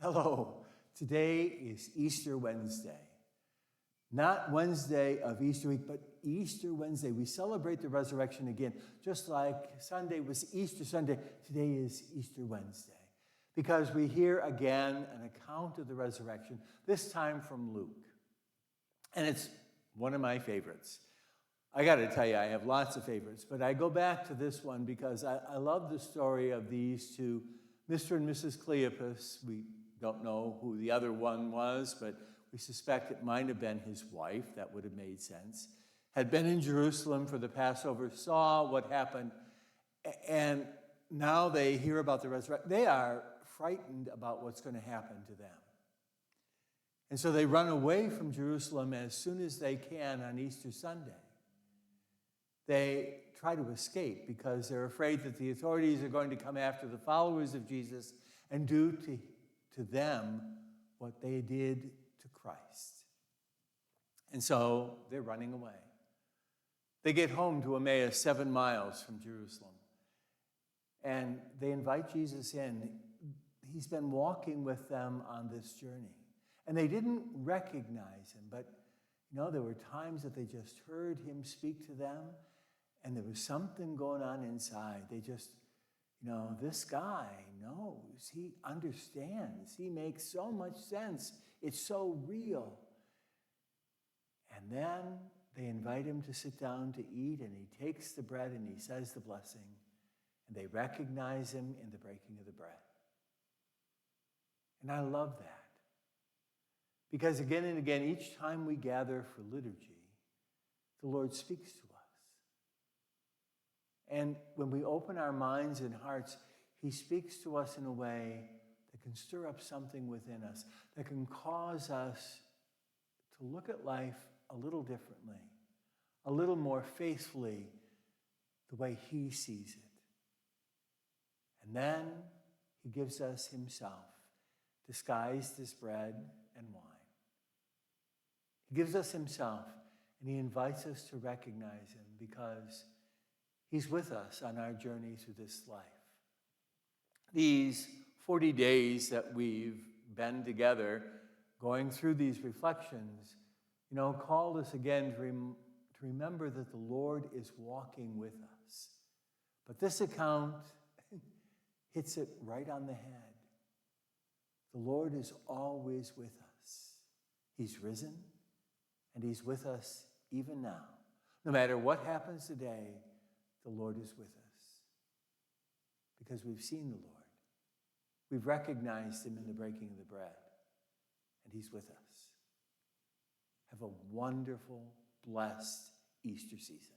Hello. Today is Easter Wednesday. Not Wednesday of Easter week, but Easter Wednesday. We celebrate the resurrection again. Just like Sunday was Easter Sunday, today is Easter Wednesday. Because we hear again an account of the resurrection, this time from Luke. And it's one of my favorites. I got to tell you, I have lots of favorites, but I go back to this one because I love the story of these two, Mr. and Mrs. Cleopas. We don't know who the other one was, but we suspect it might have been his wife. That would have made sense. Had been in Jerusalem for the Passover, saw what happened, and now they hear about the resurrection. They are frightened about what's going to happen to them. And so they run away from Jerusalem as soon as they can on Easter Sunday. They try to escape because they're afraid that the authorities are going to come after the followers of Jesus and do to them what they did to Christ. And so they're running away. They get home to Emmaus, 7 miles from Jerusalem. And they invite Jesus in. He's been walking with them on this journey. And they didn't recognize him, but there were times that they just heard him speak to them, and there was something going on inside. They just, this guy knows, he understands, he makes so much sense, it's so real. And then they invite him to sit down to eat, and he takes the bread and he says the blessing, and they recognize him in the breaking of the bread. And I love that. Because again and again, each time we gather for liturgy, the Lord speaks to us. And when we open our minds and hearts, he speaks to us in a way that can stir up something within us, that can cause us to look at life a little differently, a little more faithfully, the way he sees it. And then he gives us himself, disguised as bread and wine. He gives us himself, and he invites us to recognize him because he's with us on our journey through this life. These 40 days that we've been together going through these reflections, called us again to remember that the Lord is walking with us. But this account hits it right on the head. The Lord is always with us. He's risen, and he's with us even now. No matter what happens today, the Lord is with us because we've seen the Lord. We've recognized him in the breaking of the bread, and he's with us. Have a wonderful, blessed Easter season.